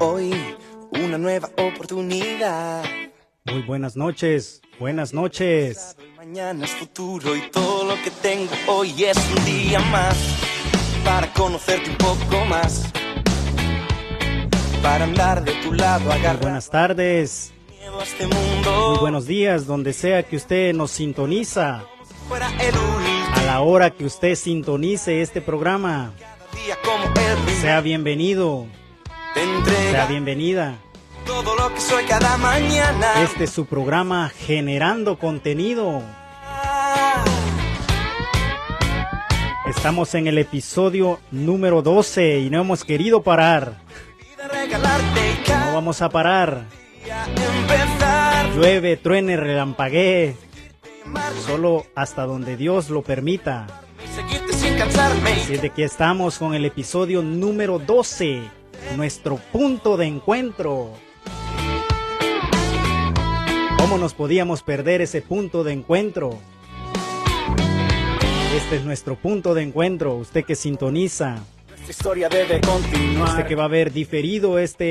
hoy una nueva oportunidad. Muy buenas noches, buenas noches. Mañana es futuro y todo lo que tengo hoy es un día más para conocerte un poco más, para andar de tu lado agarrado. Muy buenas tardes, Este mundo, muy buenos días, donde sea que usted nos sintoniza, fuera el último a la hora que usted sintonice este programa. día como el primer. Sea bienvenido, Te entrega sea bienvenida. todo lo que soy cada mañana. Este es su programa Generando Contenido. Estamos en el episodio número 12 y no hemos querido parar. De regalarte y No cada vamos a parar. día empezar. Llueve, truene, relampaguee, solo hasta donde Dios lo permita. Y seguirte sin cansarme. Así es de que estamos con el episodio número 12, nuestro punto de encuentro. ¿Cómo nos podíamos perder ese punto de encuentro? Este es nuestro punto de encuentro, usted que sintoniza, Nuestra historia debe continuar. usted que va a ver diferido esta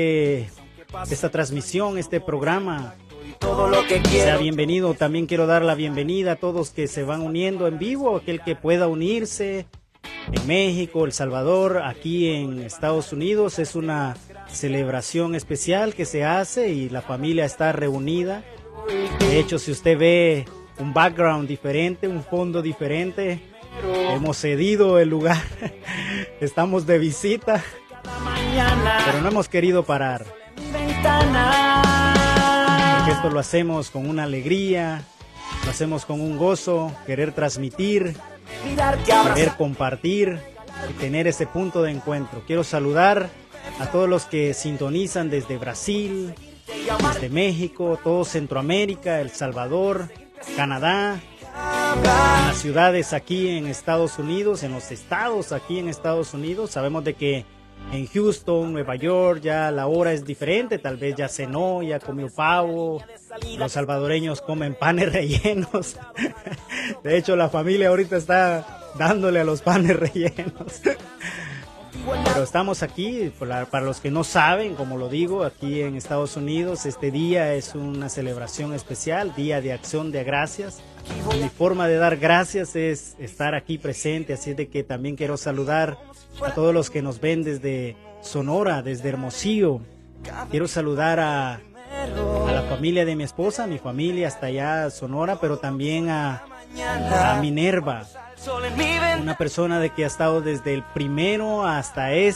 transmisión, este programa. Todo lo que Sea quiero. bienvenido, también quiero dar la bienvenida a todos que se van uniendo en vivo, aquel que pueda unirse en México, El Salvador, aquí en Estados Unidos. Es una celebración especial que se hace y la familia está reunida. De hecho, si usted ve un background diferente, un fondo diferente, hemos cedido el lugar, estamos de visita, pero no hemos querido parar. Porque esto lo hacemos con una alegría, lo hacemos con un gozo, querer transmitir, querer compartir y tener ese punto de encuentro. Quiero saludar a todos los que sintonizan desde Brasil, desde México, todo Centroamérica, El Salvador, Canadá, en las ciudades aquí en Estados Unidos, en los estados aquí en Estados Unidos. Sabemos de que en Houston, Nueva York, ya la hora es diferente, tal vez ya cenó, ya comió pavo, los salvadoreños comen panes rellenos. De hecho, la familia ahorita está dándole a los panes rellenos. Pero estamos aquí, para los que no saben, como lo digo, aquí en Estados Unidos, este día es una celebración especial, Día de Acción de Gracias. Y mi forma de dar gracias es estar aquí presente, así es de que también quiero saludar a todos los que nos ven desde Sonora, desde Hermosillo. Quiero saludar a la familia de mi esposa, mi familia hasta allá Sonora, pero también a Minerva, Sol en mi ventana. una persona de que ha estado desde el primero hasta en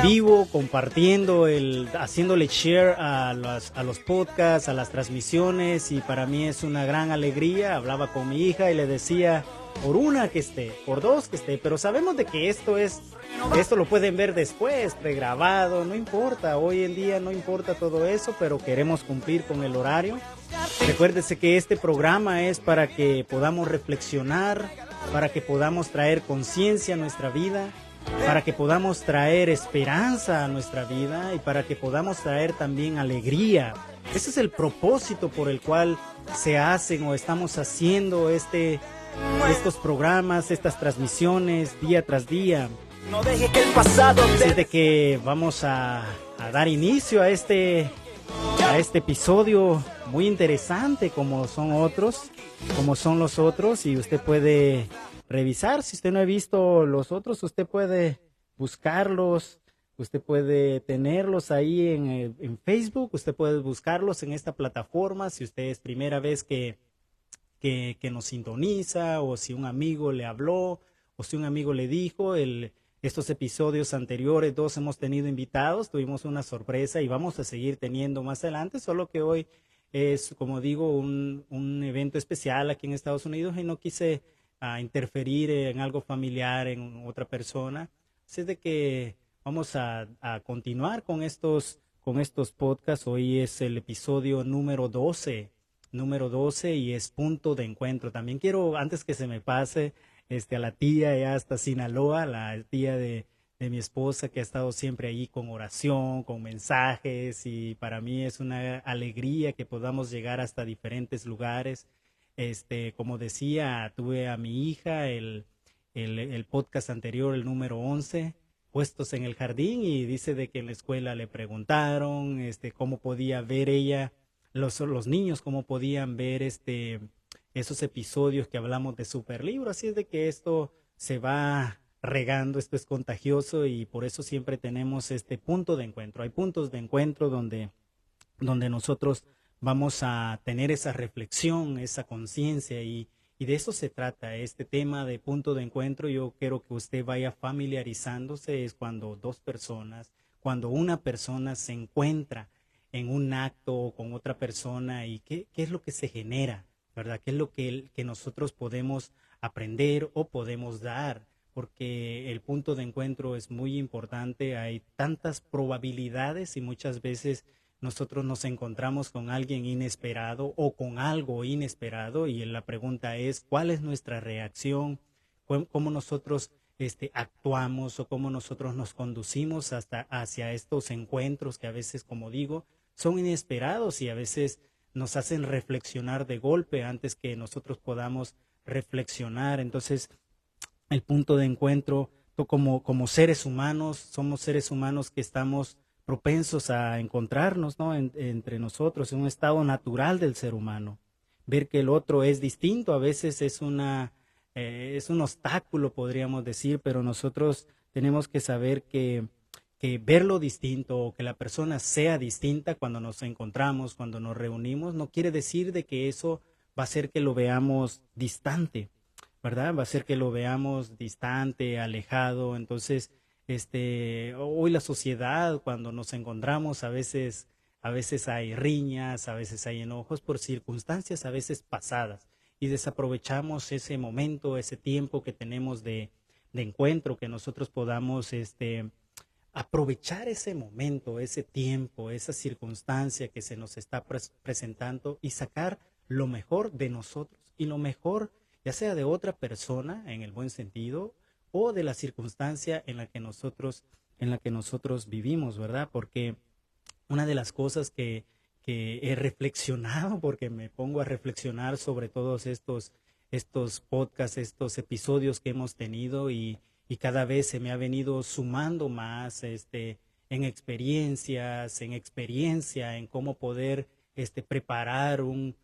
vivo, compartiendo, haciéndole share a los podcasts, a las transmisiones, y para mí es una gran alegría. Hablaba con mi hija y le decía, por una que esté, por dos que esté, pero sabemos de que esto lo pueden ver después, pregrabado, no importa, hoy en día no importa todo eso, pero queremos cumplir con el horario. Recuérdese que este programa es para que podamos reflexionar, para que podamos traer conciencia a nuestra vida, para que podamos traer esperanza a nuestra vida y para que podamos traer también alegría. Ese es el propósito por el cual se hacen o estamos haciendo estos programas, estas transmisiones día tras día. No deje que el pasado Así te de que vamos a dar inicio a este episodio muy interesante como son los otros, y usted puede revisar. Si usted no ha visto los otros, usted puede buscarlos, usted puede tenerlos ahí en Facebook, usted puede buscarlos en esta plataforma. Si usted es primera vez que nos sintoniza, o si un amigo le habló, o si un amigo le dijo, estos episodios anteriores, dos hemos tenido invitados, tuvimos una sorpresa y vamos a seguir teniendo más adelante, solo que hoy es, como digo, un evento especial aquí en Estados Unidos y no quise interferir en algo familiar, en otra persona. Así de que vamos a continuar con estos podcasts. Hoy es el episodio número 12 y es punto de encuentro. También quiero, antes que se me pase, a la tía ya hasta Sinaloa, la tía de mi esposa, que ha estado siempre ahí con oración, con mensajes, y para mí es una alegría que podamos llegar hasta diferentes lugares. Como decía, tuve a mi hija el podcast anterior, el número 11, puestos en el jardín y dice de que en la escuela le preguntaron cómo podía ver ella, los niños, cómo podían ver esos episodios que hablamos de Superlibro. Así es de que esto se va regando, esto es contagioso y por eso siempre tenemos este punto de encuentro. Hay puntos de encuentro donde nosotros vamos a tener esa reflexión, esa conciencia y de eso se trata este tema de punto de encuentro. Yo quiero que usted vaya familiarizándose, es cuando dos personas, cuando una persona se encuentra en un acto con otra persona y qué es lo que se genera, ¿verdad? ¿Qué es lo que nosotros podemos aprender o podemos dar? Porque el punto de encuentro es muy importante, hay tantas probabilidades y muchas veces nosotros nos encontramos con alguien inesperado o con algo inesperado y la pregunta es, ¿cuál es nuestra reacción? ¿Cómo nosotros actuamos o cómo nosotros nos conducimos hacia estos encuentros que a veces, como digo, son inesperados y a veces nos hacen reflexionar de golpe antes que nosotros podamos reflexionar? Entonces, el punto de encuentro, como seres humanos, somos seres humanos que estamos propensos a encontrarnos, ¿no? Entre nosotros, en un estado natural del ser humano. Ver que el otro es distinto a veces es es un obstáculo, podríamos decir, pero nosotros tenemos que saber que verlo distinto o que la persona sea distinta cuando nos encontramos, cuando nos reunimos, no quiere decir de que eso va a hacer que lo veamos distante, ¿verdad? Va a ser que lo veamos distante, alejado. Entonces, hoy la sociedad, cuando nos encontramos, a veces hay riñas, a veces hay enojos por circunstancias a veces pasadas y desaprovechamos ese momento, ese tiempo que tenemos de encuentro, que nosotros podamos, aprovechar ese momento, ese tiempo, esa circunstancia que se nos está presentando y sacar lo mejor de nosotros y lo mejor ya sea de otra persona en el buen sentido o de la circunstancia en la que nosotros vivimos, ¿verdad? Porque una de las cosas que he reflexionado, porque me pongo a reflexionar sobre todos estos podcasts, estos episodios que hemos tenido y cada vez se me ha venido sumando más en experiencias, en experiencia, en cómo poder preparar un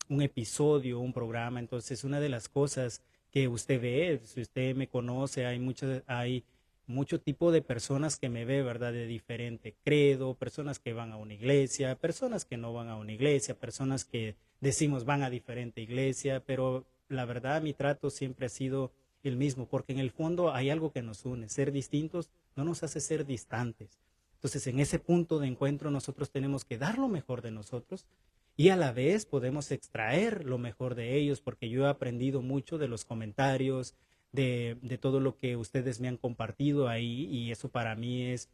episodio, un programa. Entonces, una de las cosas que usted ve, si usted me conoce, hay mucho tipo de personas que me ve, ¿verdad? De diferente credo, personas que van a una iglesia, personas que no van a una iglesia, personas que decimos van a diferente iglesia, pero la verdad mi trato siempre ha sido el mismo, porque en el fondo hay algo que nos une. Ser distintos no nos hace ser distantes. Entonces, en ese punto de encuentro nosotros tenemos que dar lo mejor de nosotros y a la vez podemos extraer lo mejor de ellos, porque yo he aprendido mucho de los comentarios, de todo lo que ustedes me han compartido ahí y eso para mí es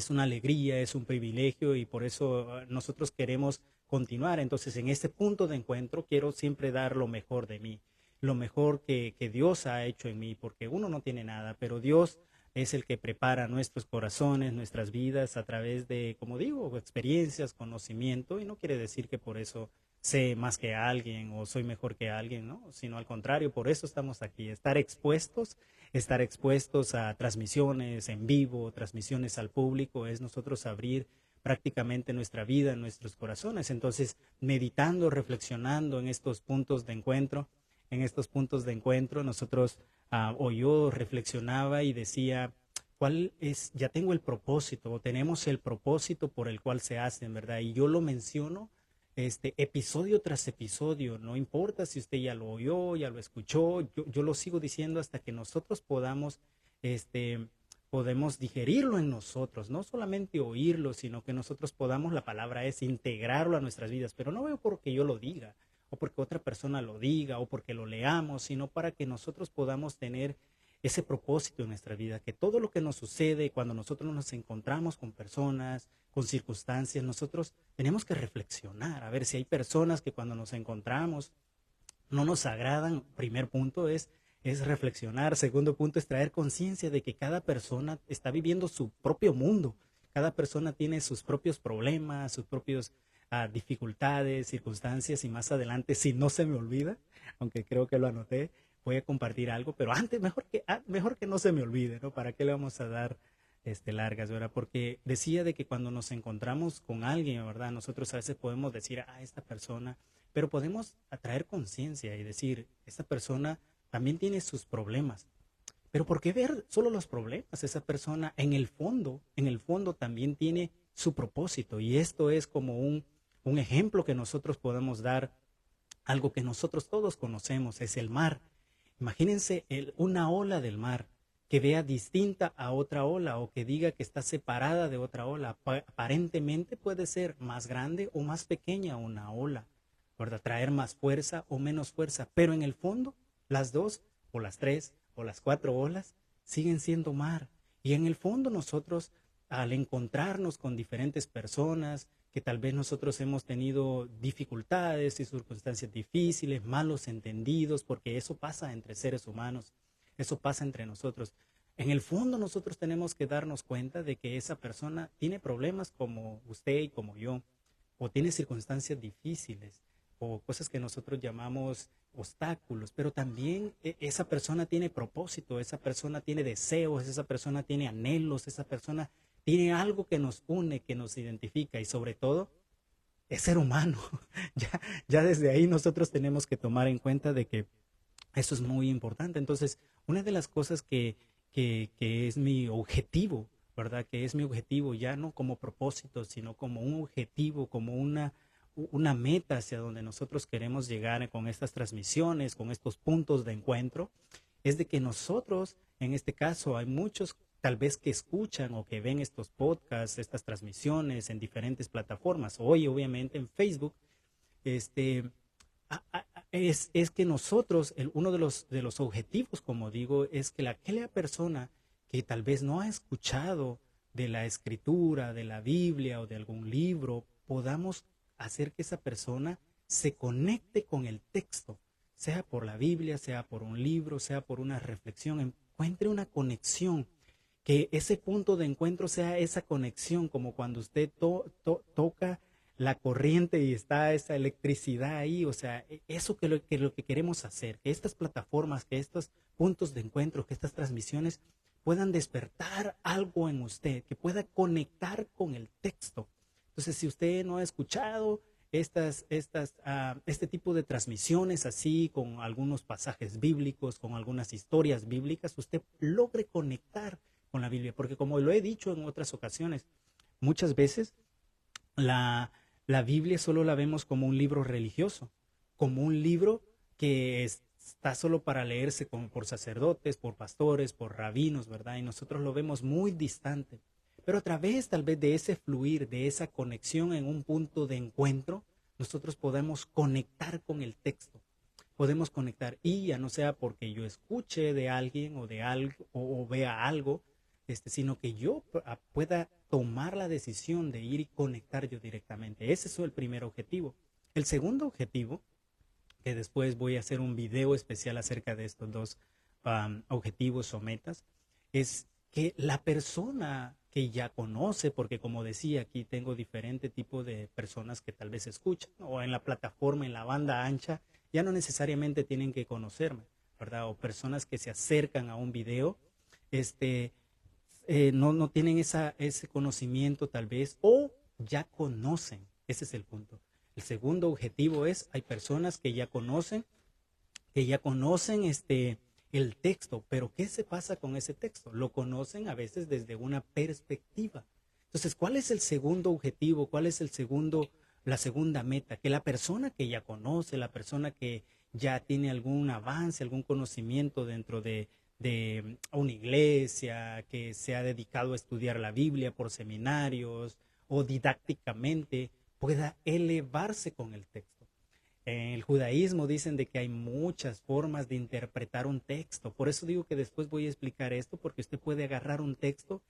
una alegría, es un privilegio y por eso nosotros queremos continuar. Entonces, en este punto de encuentro quiero siempre dar lo mejor de mí, lo mejor que Dios ha hecho en mí, porque uno no tiene nada, pero Dios es el que prepara nuestros corazones, nuestras vidas a través de, como digo, experiencias, conocimiento, y no quiere decir que por eso sé más que alguien o soy mejor que alguien, ¿no? Sino al contrario, por eso estamos aquí, estar expuestos a transmisiones en vivo, transmisiones al público, es nosotros abrir prácticamente nuestra vida, nuestros corazones. Entonces, meditando, reflexionando en estos puntos de encuentro, nosotros o yo reflexionaba y decía, ya tengo el propósito, o tenemos el propósito por el cual se hacen, ¿verdad? Y yo lo menciono episodio tras episodio, no importa si usted ya lo oyó, ya lo escuchó, yo lo sigo diciendo hasta que nosotros podemos digerirlo en nosotros, no solamente oírlo, sino que nosotros podamos, la palabra es integrarlo a nuestras vidas, pero no veo porque yo lo diga, o porque otra persona lo diga, o porque lo leamos, sino para que nosotros podamos tener ese propósito en nuestra vida, que todo lo que nos sucede cuando nosotros nos encontramos con personas, con circunstancias, nosotros tenemos que reflexionar, a ver si hay personas que cuando nos encontramos no nos agradan. Primer punto es reflexionar. Segundo punto es traer conciencia de que cada persona está viviendo su propio mundo. Cada persona tiene sus propios problemas, sus propios dificultades, circunstancias, y más adelante, si no se me olvida, aunque creo que lo anoté, voy a compartir algo, pero antes mejor que no se me olvide, ¿no? ¿Para qué le vamos a dar largas, ¿verdad? Porque decía de que cuando nos encontramos con alguien, ¿verdad? Nosotros a veces podemos decir, esta persona, pero podemos atraer conciencia y decir, esta persona también tiene sus problemas. Pero ¿por qué ver solo los problemas? Esa persona en el fondo también tiene su propósito. Y esto es como un ejemplo que nosotros podemos dar, algo que nosotros todos conocemos, es el mar. Imagínense una ola del mar que vea distinta a otra ola o que diga que está separada de otra ola. Aparentemente puede ser más grande o más pequeña una ola, ¿verdad? Traer más fuerza o menos fuerza, pero en el fondo las dos o las tres o las cuatro olas siguen siendo mar. Y en el fondo nosotros, al encontrarnos con diferentes personas, que tal vez nosotros hemos tenido dificultades y circunstancias difíciles, malos entendidos, porque eso pasa entre seres humanos, eso pasa entre nosotros. En el fondo nosotros tenemos que darnos cuenta de que esa persona tiene problemas como usted y como yo, o tiene circunstancias difíciles, o cosas que nosotros llamamos obstáculos, pero también esa persona tiene propósito, esa persona tiene deseos, esa persona tiene anhelos, esa persona tiene algo que nos une, que nos identifica y sobre todo es ser humano. Ya desde ahí nosotros tenemos que tomar en cuenta de que eso es muy importante. Entonces, una de las cosas que es mi objetivo, ¿verdad? Que es mi objetivo ya no como propósito, sino como un objetivo, como una meta hacia donde nosotros queremos llegar con estas transmisiones, con estos puntos de encuentro, es de que nosotros, en este caso, hay muchos tal vez que escuchan o que ven estos podcasts, estas transmisiones en diferentes plataformas. Hoy, obviamente, en Facebook, es que nosotros, uno de los objetivos, como digo, es que aquella persona que tal vez no ha escuchado de la escritura, de la Biblia o de algún libro, podamos hacer que esa persona se conecte con el texto, sea por la Biblia, sea por un libro, sea por una reflexión, encuentre una conexión, que ese punto de encuentro sea esa conexión, como cuando usted toca la corriente y está esa electricidad ahí, o sea, eso que lo que queremos hacer, que estas plataformas, que estos puntos de encuentro, que estas transmisiones puedan despertar algo en usted, que pueda conectar con el texto. Entonces, si usted no ha escuchado este tipo de transmisiones así, con algunos pasajes bíblicos, con algunas historias bíblicas, usted logre conectar con la Biblia, porque como lo he dicho en otras ocasiones, muchas veces la Biblia solo la vemos como un libro religioso, como un libro que está solo para leerse por sacerdotes, por pastores, por rabinos, ¿verdad? Y nosotros lo vemos muy distante. Pero a través tal vez de ese fluir, de esa conexión en un punto de encuentro, nosotros podemos conectar con el texto. Podemos conectar, y ya no sea porque yo escuche de alguien o de algo o vea algo, sino que yo pueda tomar la decisión de ir y conectar yo directamente. Ese es el primer objetivo. El segundo objetivo, que después voy a hacer un video especial acerca de estos dos objetivos o metas, es que la persona que ya conoce, porque como decía, aquí tengo diferente tipo de personas que tal vez escuchan, o en la plataforma, en la banda ancha, ya no necesariamente tienen que conocerme, ¿verdad? O personas que se acercan a un video, no tienen ese conocimiento tal vez, o ya conocen. Ese es el punto. El segundo objetivo es, hay personas que ya conocen el texto, pero ¿qué se pasa con ese texto? Lo conocen a veces desde una perspectiva. Entonces, ¿cuál es el segundo objetivo? ¿Cuál es la segunda meta? Que la persona que ya conoce, la persona que ya tiene algún avance, algún conocimiento dentro de una iglesia, que se ha dedicado a estudiar la Biblia por seminarios o didácticamente, pueda elevarse con el texto. En el judaísmo dicen de que hay muchas formas de interpretar un texto. Por eso digo que después voy a explicar esto, porque usted puede agarrar un texto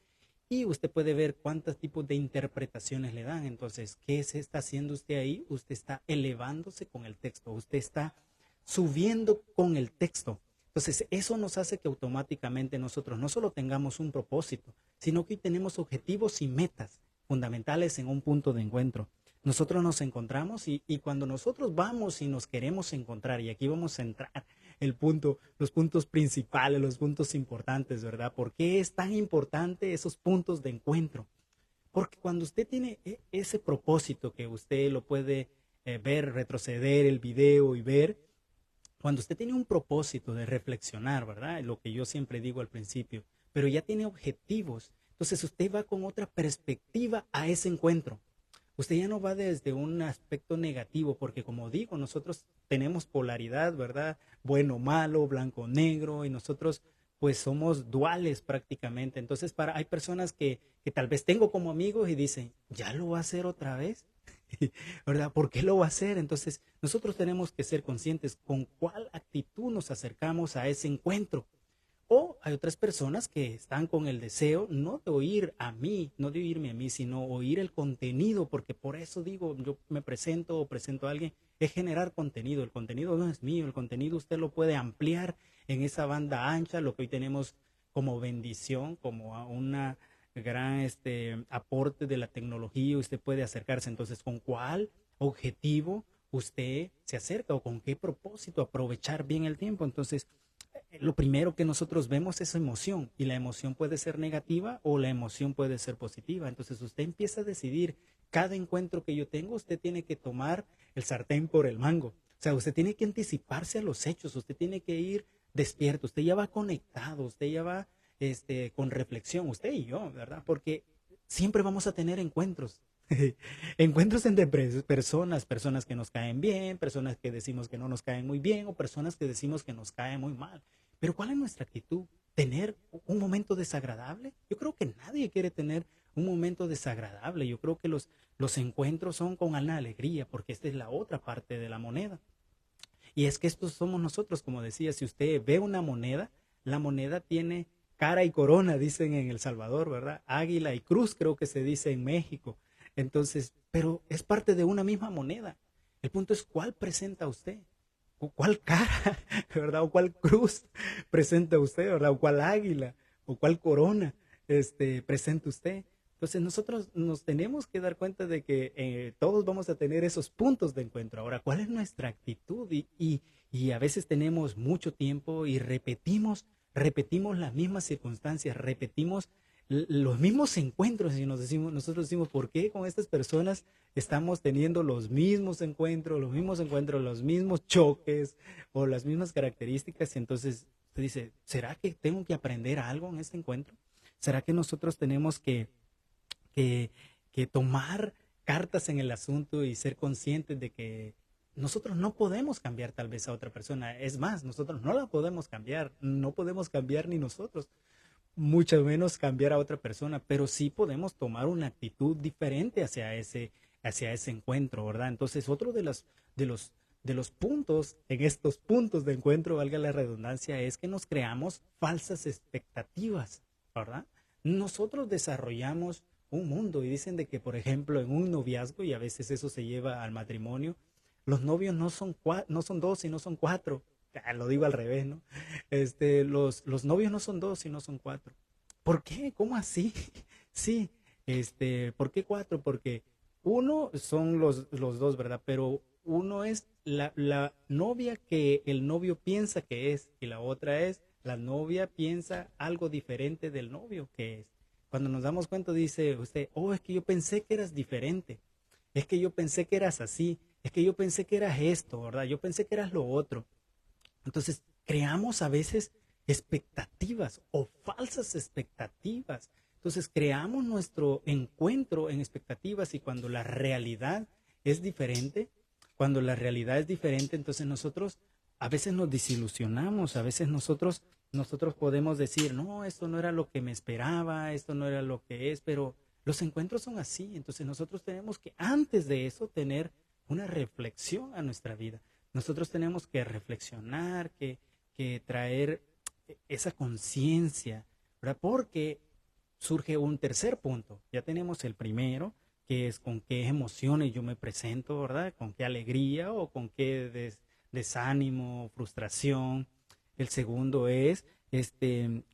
y usted puede ver cuántos tipos de interpretaciones le dan. Entonces, ¿qué se está haciendo usted ahí? Usted está elevándose con el texto. Usted está subiendo con el texto. Entonces, eso nos hace que automáticamente nosotros no solo tengamos un propósito, sino que tenemos objetivos y metas fundamentales en un punto de encuentro. Nosotros nos encontramos y cuando nosotros vamos y nos queremos encontrar, y aquí vamos a entrar los puntos principales, los puntos importantes, ¿verdad? ¿Por qué es tan importante esos puntos de encuentro? Porque cuando usted tiene ese propósito que usted lo puede ver, retroceder el video y ver, cuando usted tiene un propósito de reflexionar, ¿verdad? Lo que yo siempre digo al principio, pero ya tiene objetivos, entonces usted va con otra perspectiva a ese encuentro. Usted ya no va desde un aspecto negativo, porque como digo, nosotros tenemos polaridad, ¿verdad? Bueno, malo, blanco, negro, y nosotros pues somos duales prácticamente. Entonces hay personas que tal vez tengo como amigos y dicen, ¿ya lo va a hacer otra vez? ¿Verdad? ¿Por qué lo va a hacer? Entonces nosotros tenemos que ser conscientes con cuál actitud nos acercamos a ese encuentro. O hay otras personas que están con el deseo no de oír a mí, no de oírme a mí, sino oír el contenido, porque por eso digo, yo me presento o presento a alguien, es generar contenido. El contenido no es mío, el contenido usted lo puede ampliar en esa banda ancha, lo que hoy tenemos como bendición, como una gran aporte de la tecnología, usted puede acercarse. Entonces, ¿con cuál objetivo usted se acerca o con qué propósito aprovechar bien el tiempo? Entonces, lo primero que nosotros vemos es emoción, y la emoción puede ser negativa o la emoción puede ser positiva. Entonces usted empieza a decidir, cada encuentro que yo tengo, usted tiene que tomar el sartén por el mango. O sea, usted tiene que anticiparse a los hechos, usted tiene que ir despierto, usted ya va conectado, usted ya va con reflexión, usted y yo, ¿verdad? Porque siempre vamos a tener encuentros. Encuentros entre personas que nos caen bien, personas que decimos que no nos caen muy bien o personas que decimos que nos caen muy mal. Pero ¿cuál es nuestra actitud? ¿Tener un momento desagradable? Yo creo que nadie quiere tener un momento desagradable. Yo creo que los encuentros son con una alegría, porque esta es la otra parte de la moneda. Y es que estos somos nosotros, como decía, si usted ve una moneda, la moneda tiene cara y corona, dicen en El Salvador, ¿verdad? Águila y cruz, creo que se dice en México. Entonces, pero es parte de una misma moneda. El punto es cuál presenta usted, o cuál cara, ¿verdad? O cuál cruz presenta usted, ¿verdad? O cuál águila, o cuál corona presenta usted. Entonces nosotros nos tenemos que dar cuenta de que todos vamos a tener esos puntos de encuentro. Ahora, ¿cuál es nuestra actitud? Y a veces tenemos mucho tiempo y repetimos las mismas circunstancias, repetimos los mismos encuentros y nosotros decimos, ¿por qué con estas personas estamos teniendo los mismos encuentros, los mismos choques o las mismas características? Y entonces usted dice, ¿será que tengo que aprender algo en este encuentro? ¿Será que nosotros tenemos que, que tomar cartas en el asunto y ser conscientes de que nosotros no podemos cambiar tal vez a otra persona? Es más, nosotros no la podemos cambiar, no podemos cambiar ni nosotros, mucho menos cambiar a otra persona, pero sí podemos tomar una actitud diferente hacia ese encuentro, ¿verdad? Entonces, otro de los puntos, en estos puntos de encuentro, valga la redundancia, es que nos creamos falsas expectativas, ¿verdad? Nosotros desarrollamos un mundo y dicen de que, por ejemplo, en un noviazgo, y a veces eso se lleva al matrimonio, los novios no son dos, sino son cuatro. Lo digo al revés, ¿no? Los novios no son dos, sino son cuatro. ¿Por qué? ¿Cómo así? Sí, ¿por qué cuatro? Porque uno son los dos, ¿verdad? Pero uno es la novia que el novio piensa que es, y la otra es la novia piensa algo diferente del novio que es. Cuando nos damos cuenta dice usted, oh, es que yo pensé que eras diferente, es que yo pensé que eras así, es que yo pensé que eras esto, ¿verdad? Yo pensé que eras lo otro. Entonces, creamos a veces expectativas o falsas expectativas. Entonces, creamos nuestro encuentro en expectativas y cuando la realidad es diferente, entonces nosotros a veces nos desilusionamos, a veces nosotros podemos decir, no, esto no era lo que me esperaba, esto no era lo que es, pero los encuentros son así. Entonces, nosotros tenemos que, antes de eso, tener una reflexión a nuestra vida. Nosotros tenemos que reflexionar, que traer esa conciencia, ¿verdad? Porque surge un tercer punto. Ya tenemos el primero, que es con qué emociones yo me presento, ¿verdad? Con qué alegría o con qué desánimo, frustración. El segundo es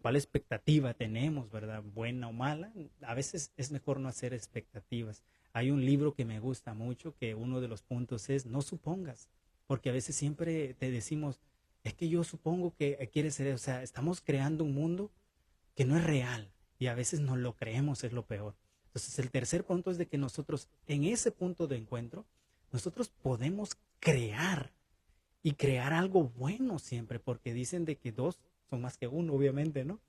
cuál expectativa tenemos, ¿verdad? Buena o mala. A veces es mejor no hacer expectativas. Hay un libro que me gusta mucho, que uno de los puntos es no supongas, porque a veces siempre te decimos, es que yo supongo que quiere ser, o sea, estamos creando un mundo que no es real y a veces no lo creemos, es lo peor. Entonces, el tercer punto es de que nosotros, en ese punto de encuentro, nosotros podemos crear y crear algo bueno siempre, porque dicen de que dos son más que uno, obviamente, ¿no?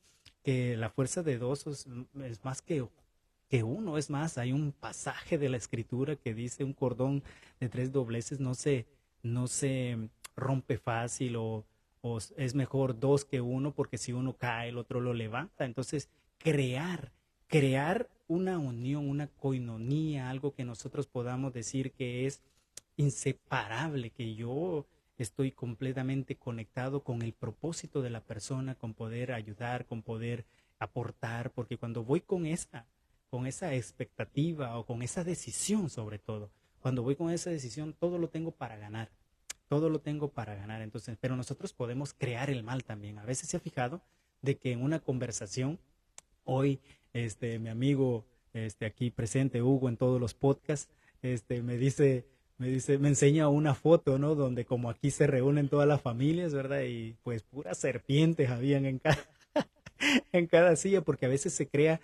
Que la fuerza de dos es más que uno. Es más, hay un pasaje de la escritura que dice un cordón de tres dobleces no se rompe fácil o es mejor dos que uno porque si uno cae el otro lo levanta. Entonces, crear una unión, una coinonía, algo que nosotros podamos decir que es inseparable, que yo estoy completamente conectado con el propósito de la persona, con poder ayudar, con poder aportar, porque cuando voy con esa expectativa o con esa decisión sobre todo, cuando voy con esa decisión, todo lo tengo para ganar, todo lo tengo para ganar. Entonces, pero nosotros podemos crear el mal también. A veces se ha fijado de que en una conversación, hoy, mi amigo, aquí presente, Hugo, en todos los podcasts, me enseña una foto, ¿no? Donde como aquí se reúnen todas las familias, ¿verdad? Y pues puras serpientes habían en cada silla, porque a veces se crea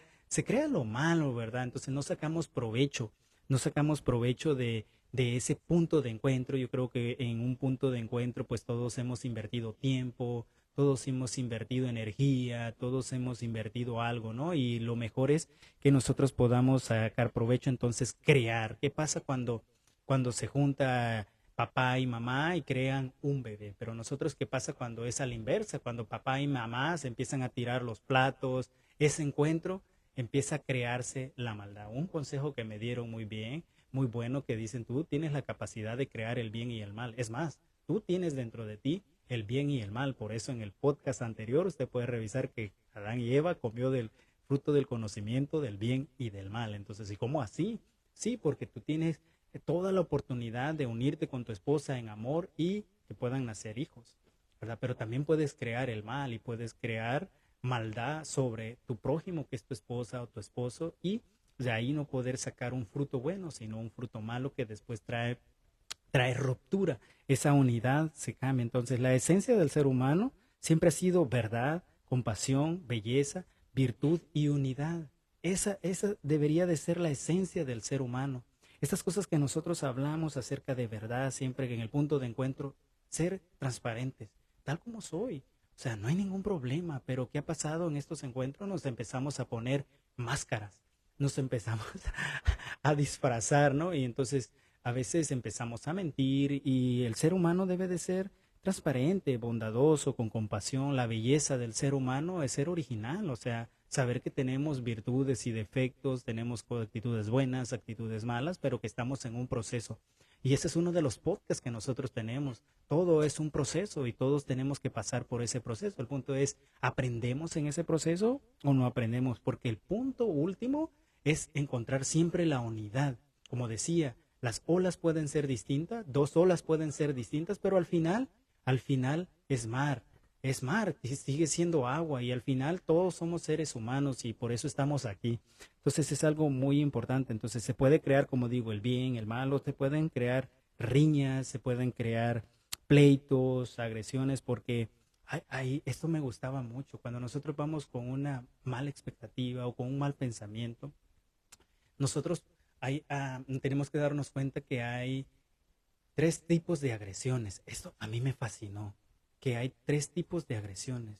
lo malo, ¿verdad? Entonces no sacamos provecho de ese punto de encuentro. Yo creo que en un punto de encuentro, pues todos hemos invertido tiempo, todos hemos invertido energía, todos hemos invertido algo, ¿no? Y lo mejor es que nosotros podamos sacar provecho, entonces crear. ¿Qué pasa cuando se junta papá y mamá y crean un bebé? Pero nosotros, ¿qué pasa cuando es a la inversa? Cuando papá y mamá se empiezan a tirar los platos, ese encuentro empieza a crearse la maldad. Un consejo que me dieron muy bien, muy bueno, que dicen: tú tienes la capacidad de crear el bien y el mal. Es más, tú tienes dentro de ti el bien y el mal. Por eso en el podcast anterior usted puede revisar que Adán y Eva comió del fruto del conocimiento del bien y del mal. Entonces, ¿y cómo así? Sí, porque tú tienes toda la oportunidad de unirte con tu esposa en amor y que puedan nacer hijos, ¿verdad? Pero también puedes crear el mal y puedes crear maldad sobre tu prójimo, que es tu esposa o tu esposo, y de ahí no poder sacar un fruto bueno, sino un fruto malo que después trae ruptura. Esa unidad se cambia. Entonces, la esencia del ser humano siempre ha sido verdad, compasión, belleza, virtud y unidad. Esa debería de ser la esencia del ser humano. Estas cosas que nosotros hablamos acerca de verdad, siempre que en el punto de encuentro, ser transparentes, tal como soy. O sea, no hay ningún problema, pero ¿qué ha pasado en estos encuentros? Nos empezamos a poner máscaras, nos empezamos a disfrazar, ¿no? Y entonces a veces empezamos a mentir y el ser humano debe de ser transparente, bondadoso, con compasión. La belleza del ser humano es ser original, o sea, saber que tenemos virtudes y defectos, tenemos actitudes buenas, actitudes malas, pero que estamos en un proceso. Y ese es uno de los podcasts que nosotros tenemos. Todo es un proceso y todos tenemos que pasar por ese proceso. El punto es, ¿aprendemos en ese proceso o no aprendemos? Porque el punto último es encontrar siempre la unidad. Como decía, las olas pueden ser distintas, dos olas pueden ser distintas, pero al final es mar, sigue siendo agua y al final todos somos seres humanos y por eso estamos aquí. Entonces es algo muy importante. Entonces se puede crear, como digo, el bien, el malo, se pueden crear riñas, se pueden crear pleitos, agresiones, porque esto me gustaba mucho. Cuando nosotros vamos con una mala expectativa o con un mal pensamiento, nosotros tenemos que darnos cuenta que hay tres tipos de agresiones. Esto a mí me fascinó, que hay tres tipos de agresiones.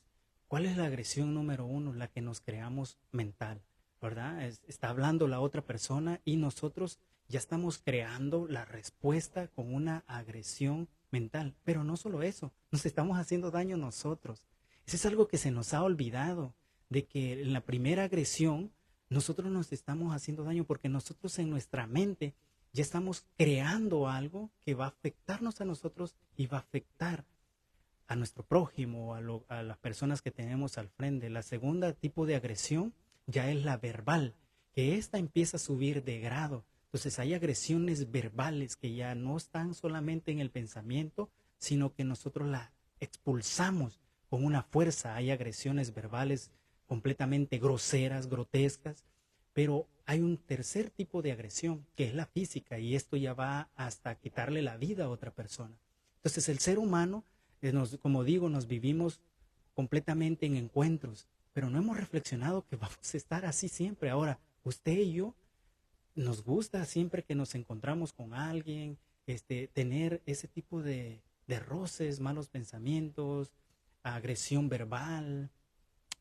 ¿Cuál es la agresión número uno? La que nos creamos mental, ¿verdad? Está hablando la otra persona y nosotros ya estamos creando la respuesta con una agresión mental. Pero no solo eso, nos estamos haciendo daño nosotros. Eso es algo que se nos ha olvidado, de que en la primera agresión nosotros nos estamos haciendo daño porque nosotros en nuestra mente ya estamos creando algo que va a afectarnos a nosotros y va a afectar a nuestro prójimo, a las personas que tenemos al frente. La segunda tipo de agresión ya es la verbal, que esta empieza a subir de grado. Entonces hay agresiones verbales que ya no están solamente en el pensamiento, sino que nosotros la expulsamos con una fuerza. Hay agresiones verbales completamente groseras, grotescas, pero hay un tercer tipo de agresión, que es la física, y esto ya va hasta quitarle la vida a otra persona. Entonces el ser humano como digo, nos vivimos completamente en encuentros, pero no hemos reflexionado que vamos a estar así siempre. Ahora, usted y yo nos gusta siempre que nos encontramos con alguien, tener ese tipo de roces, malos pensamientos, agresión verbal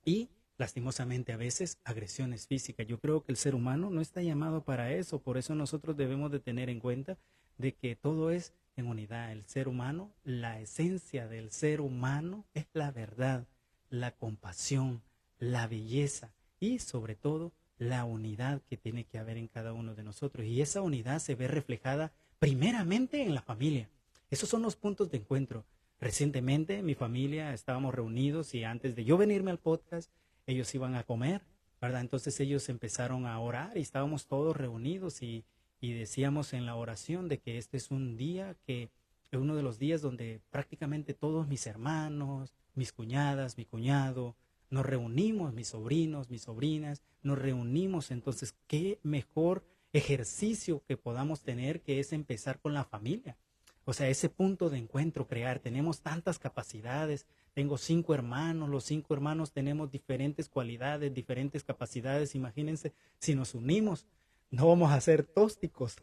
y lastimosamente a veces agresiones físicas. Yo creo que el ser humano no está llamado para eso, por eso nosotros debemos de tener en cuenta de que todo es en unidad. El ser humano, la esencia del ser humano es la verdad, la compasión, la belleza y sobre todo la unidad que tiene que haber en cada uno de nosotros. Y esa unidad se ve reflejada primeramente en la familia. Esos son los puntos de encuentro. Recientemente mi familia estábamos reunidos y antes de yo venirme al podcast, ellos iban a comer, ¿verdad? Entonces ellos empezaron a orar y estábamos todos reunidos y decíamos en la oración de que este es un día que es uno de los días donde prácticamente todos mis hermanos, mis cuñadas, mi cuñado, nos reunimos, mis sobrinos, mis sobrinas, nos reunimos. Entonces, qué mejor ejercicio que podamos tener que es empezar con la familia. O sea, ese punto de encuentro, crear. Tenemos tantas capacidades. Tengo 5 hermanos, los 5 hermanos tenemos diferentes cualidades, diferentes capacidades. Imagínense, si nos unimos, no vamos a ser tóxicos,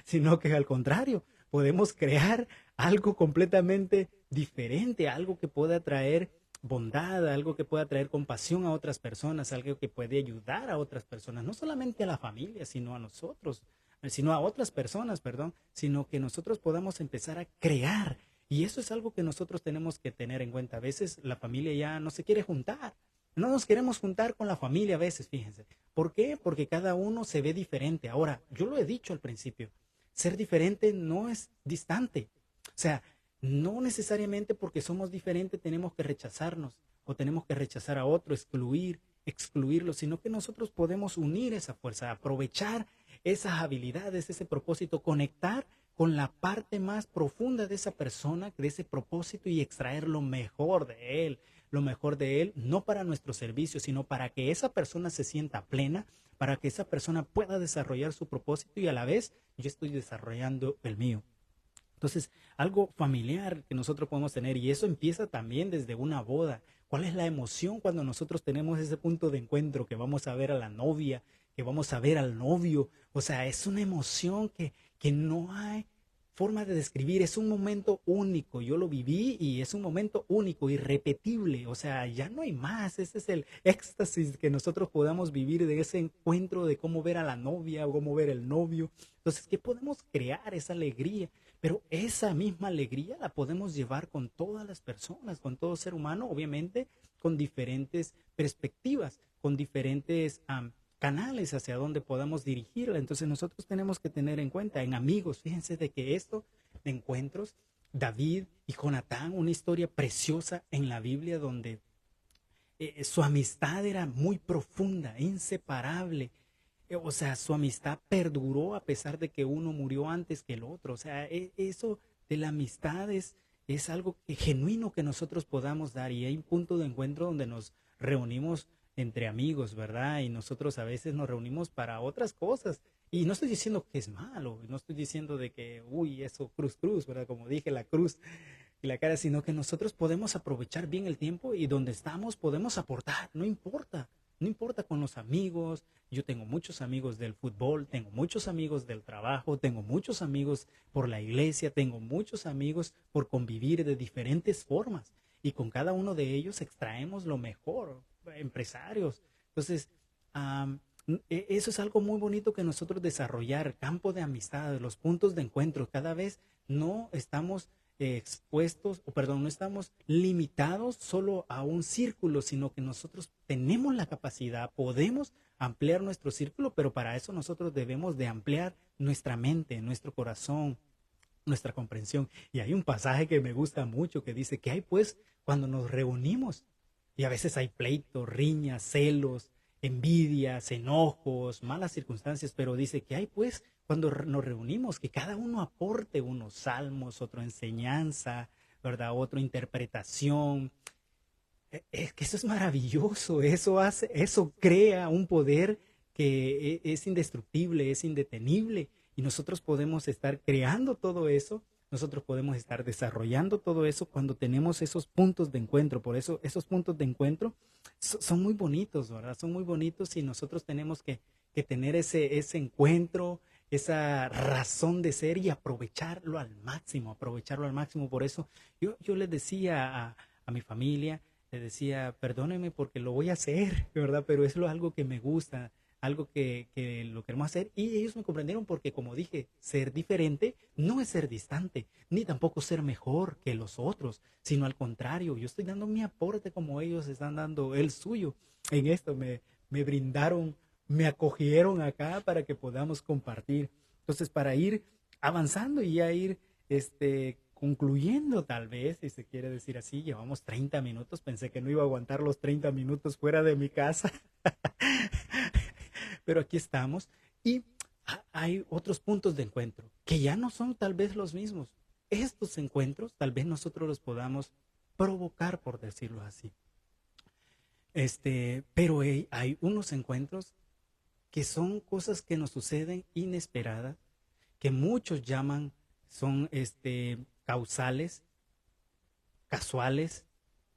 sino que al contrario, podemos crear algo completamente diferente, algo que pueda traer bondad, algo que pueda traer compasión a otras personas, algo que puede ayudar a otras personas, no solamente a la familia, sino a nosotros, sino a otras personas, perdón, sino que nosotros podamos empezar a crear. Y eso es algo que nosotros tenemos que tener en cuenta. A veces la familia ya no se quiere juntar. No nos queremos juntar con la familia a veces, fíjense. ¿Por qué? Porque cada uno se ve diferente. Ahora, yo lo he dicho al principio, ser diferente no es distante. O sea, no necesariamente porque somos diferentes tenemos que rechazarnos o tenemos que rechazar a otro, excluirlo, sino que nosotros podemos unir esa fuerza, aprovechar esas habilidades, ese propósito, conectar con la parte más profunda de esa persona, de ese propósito y extraer lo mejor de él, no para nuestro servicio, sino para que esa persona se sienta plena, para que esa persona pueda desarrollar su propósito y a la vez yo estoy desarrollando el mío. Entonces, algo familiar que nosotros podemos tener, y eso empieza también desde una boda. ¿Cuál es la emoción cuando nosotros tenemos ese punto de encuentro, que vamos a ver a la novia, que vamos a ver al novio? O sea, es una emoción que no hay forma de describir, es un momento único. Yo lo viví y es un momento único, irrepetible. O sea, ya no hay más. Ese es el éxtasis que nosotros podamos vivir de ese encuentro, de cómo ver a la novia o cómo ver al novio. Entonces, ¿qué podemos crear? Esa alegría. Pero esa misma alegría la podemos llevar con todas las personas, con todo ser humano, obviamente con diferentes perspectivas, con diferentes canales hacia donde podamos dirigirla. Entonces nosotros tenemos que tener en cuenta, en amigos, fíjense de que esto de encuentros, David y Jonatán, una historia preciosa en la Biblia donde su amistad era muy profunda, inseparable. O sea, su amistad perduró a pesar de que uno murió antes que el otro. O sea, eso de la amistad es algo genuino que nosotros podamos dar. Y hay un punto de encuentro donde nos reunimos entre amigos, ¿verdad? Y nosotros a veces nos reunimos para otras cosas. Y no estoy diciendo que es malo, no estoy diciendo de que, uy, eso cruz, ¿verdad? Como dije, la cruz y la cara, sino que nosotros podemos aprovechar bien el tiempo y donde estamos podemos aportar, no importa. No importa con los amigos, yo tengo muchos amigos del fútbol, tengo muchos amigos del trabajo, tengo muchos amigos por la iglesia, tengo muchos amigos por convivir de diferentes formas y con cada uno de ellos extraemos lo mejor, empresarios. Entonces, eso es algo muy bonito que nosotros desarrollar, campo de amistad, los puntos de encuentro, cada vez no estamos expuestos, no estamos limitados solo a un círculo, sino que nosotros tenemos la capacidad, podemos ampliar nuestro círculo, pero para eso nosotros debemos de ampliar nuestra mente, nuestro corazón, nuestra comprensión. Y hay un pasaje que me gusta mucho que dice que hay pues cuando nos reunimos y a veces hay pleitos, riñas, celos, envidias, enojos, malas circunstancias, pero dice que hay pues cuando nos reunimos, que cada uno aporte unos salmos, otra enseñanza, ¿verdad? Otra interpretación. Es que eso es maravilloso, eso crea un poder que es indestructible, es indetenible, y nosotros podemos estar creando todo eso nosotros podemos estar desarrollando todo eso cuando tenemos esos puntos de encuentro. Por eso esos puntos de encuentro son muy bonitos, ¿verdad? Son muy bonitos y nosotros tenemos que tener ese encuentro, esa razón de ser y aprovecharlo al máximo, aprovecharlo al máximo. Por eso yo les decía a mi familia, les decía, perdónenme porque lo voy a hacer, ¿verdad? Pero es algo que me gusta, algo que lo queremos hacer. Y ellos me comprendieron porque, como dije, ser diferente no es ser distante, ni tampoco ser mejor que los otros, sino al contrario, yo estoy dando mi aporte como ellos están dando el suyo. En esto me brindaron, me acogieron acá para que podamos compartir. Entonces, para ir avanzando y ya ir concluyendo tal vez, si se quiere decir así, llevamos 30 minutos, pensé que no iba a aguantar los 30 minutos fuera de mi casa, pero aquí estamos y hay otros puntos de encuentro que ya no son tal vez los mismos. Estos encuentros tal vez nosotros los podamos provocar, por decirlo así. Pero hay unos encuentros que son cosas que nos suceden inesperadas, que muchos llaman son causales, casuales,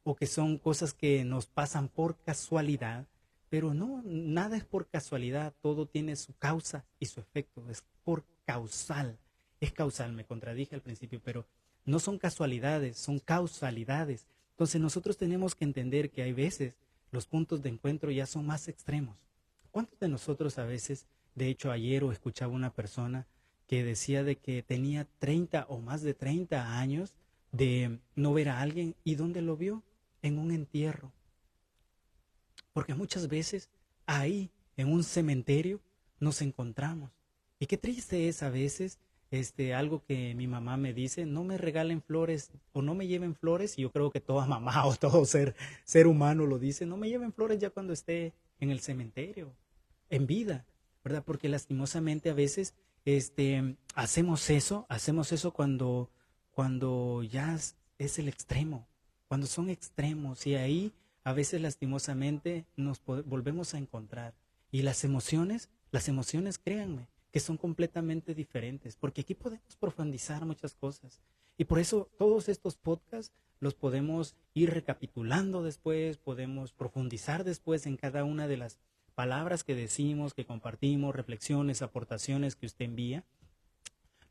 o que son cosas que nos pasan por casualidad, pero no, nada es por casualidad, todo tiene su causa y su efecto, es por causal, es causal, me contradije al principio, pero no son casualidades, son causalidades. Entonces nosotros tenemos que entender que hay veces los puntos de encuentro ya son más extremos. ¿Cuántos de nosotros a veces, de hecho ayer o escuchaba una persona que decía de que tenía 30 o más de 30 años de no ver a alguien y dónde lo vio? En un entierro. Porque muchas veces ahí, en un cementerio, nos encontramos. Y qué triste es a veces algo que mi mamá me dice, no me regalen flores o no me lleven flores, y yo creo que toda mamá o todo ser humano lo dice, no me lleven flores ya cuando esté en el cementerio, en vida, ¿verdad? Porque lastimosamente a veces hacemos eso cuando ya es el extremo, cuando son extremos y ahí a veces lastimosamente nos volvemos a encontrar. Y las emociones, créanme, que son completamente diferentes, porque aquí podemos profundizar muchas cosas. Y por eso todos estos podcasts los podemos ir recapitulando después, podemos profundizar después en cada una de las palabras que decimos, que compartimos, reflexiones, aportaciones que usted envía,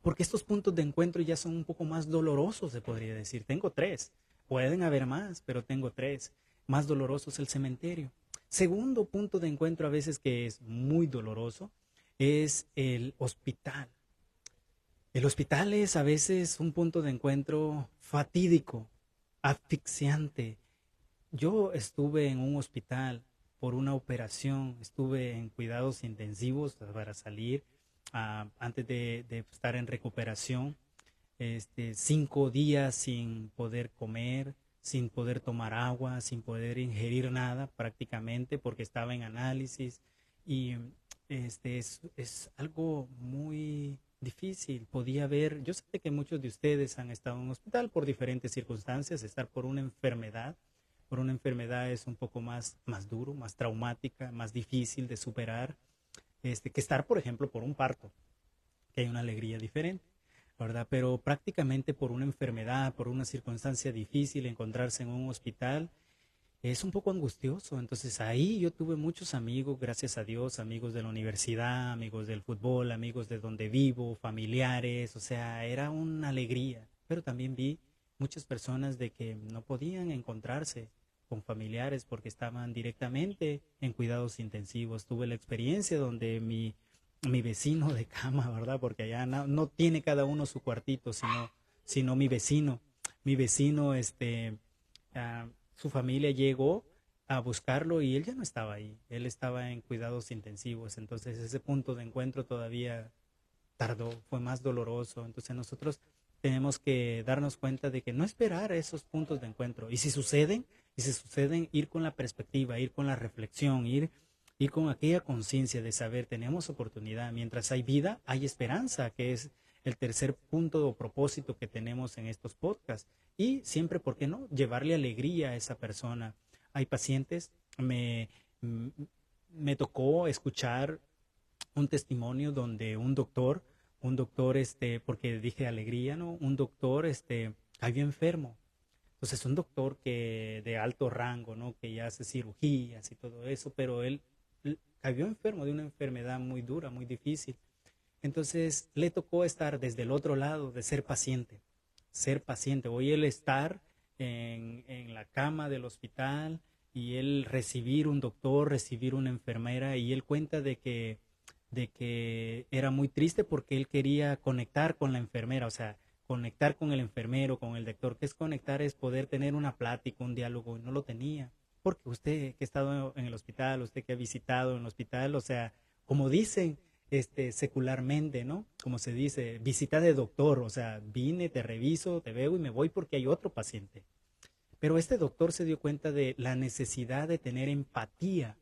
porque estos puntos de encuentro ya son un poco más dolorosos, se podría decir. Tengo 3, pueden haber más, pero tengo 3. Más doloroso es el cementerio. Segundo punto de encuentro a veces que es muy doloroso es el hospital. El hospital es a veces un punto de encuentro fatídico, asfixiante. Yo estuve en un hospital por una operación, estuve en cuidados intensivos para salir antes de estar en recuperación, 5 días sin poder comer, sin poder tomar agua, sin poder ingerir nada prácticamente porque estaba en análisis y es algo muy difícil. Podía ver, yo sé que muchos de ustedes han estado en un hospital por diferentes circunstancias, estar por una enfermedad es un poco más duro, más traumática, más difícil de superar, que estar, por ejemplo, por un parto, que hay una alegría diferente, ¿verdad? Pero prácticamente por una enfermedad, por una circunstancia difícil, encontrarse en un hospital es un poco angustioso. Entonces ahí yo tuve muchos amigos, gracias a Dios, amigos de la universidad, amigos del fútbol, amigos de donde vivo, familiares, o sea, era una alegría. Pero también vi muchas personas de que no podían encontrarse con familiares porque estaban directamente en cuidados intensivos. Tuve la experiencia donde mi vecino de cama, ¿verdad? Porque allá no tiene cada uno su cuartito, sino mi vecino, su familia llegó a buscarlo y él ya no estaba ahí, él estaba en cuidados intensivos, entonces ese punto de encuentro todavía tardó, fue más doloroso, entonces nosotros tenemos que darnos cuenta de que no esperar esos puntos de encuentro, y si suceden, ir con la perspectiva, ir con la reflexión, ir con aquella conciencia de saber, tenemos oportunidad, mientras hay vida, hay esperanza, que es el tercer punto o propósito que tenemos en estos podcasts. Y siempre, ¿por qué no?, llevarle alegría a esa persona. Hay pacientes, me tocó escuchar un testimonio donde un doctor un doctor, porque dije alegría, ¿no? Un doctor, cayó enfermo. Entonces, un doctor que de alto rango, ¿no? Que ya hace cirugías y todo eso, pero él cayó enfermo de una enfermedad muy dura, muy difícil. Entonces, le tocó estar desde el otro lado de ser paciente, ser paciente. Hoy él estar en la cama del hospital y él recibir un doctor, recibir una enfermera, y él cuenta de que era muy triste porque él quería conectar con la enfermera, o sea, conectar con el enfermero, con el doctor. ¿Qué es conectar? Es poder tener una plática, un diálogo, y no lo tenía. Porque usted que ha estado en el hospital, usted que ha visitado en el hospital, o sea, como dicen secularmente, ¿no? Como se dice, visita de doctor, o sea, vine, te reviso, te veo y me voy porque hay otro paciente. Pero este doctor se dio cuenta de la necesidad de tener empatía.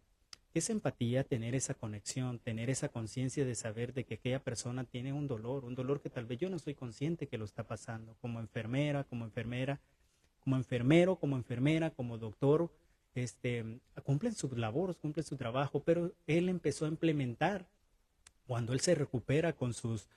¿Qué es empatía? Tener esa conexión, tener esa conciencia de saber de que aquella persona tiene un dolor que tal vez yo no soy consciente que lo está pasando, como enfermera, como enfermera, como enfermero, como enfermera, como doctor, cumplen sus labores, cumplen su trabajo, pero él empezó a implementar cuando él se recupera con sus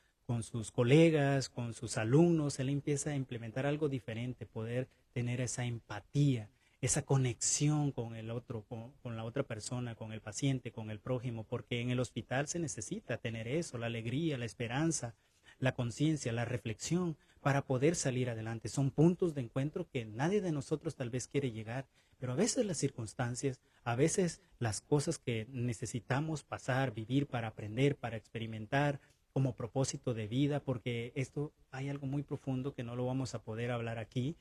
colegas, con sus alumnos, él empieza a implementar algo diferente, poder tener esa empatía, esa conexión con el otro, con la otra persona, con el paciente, con el prójimo, porque en el hospital se necesita tener eso, la alegría, la esperanza, la conciencia, la reflexión, para poder salir adelante. Son puntos de encuentro que nadie de nosotros tal vez quiere llegar, pero a veces las circunstancias, a veces las cosas que necesitamos pasar, vivir para aprender, para experimentar como propósito de vida, porque esto hay algo muy profundo que no lo vamos a poder hablar aquí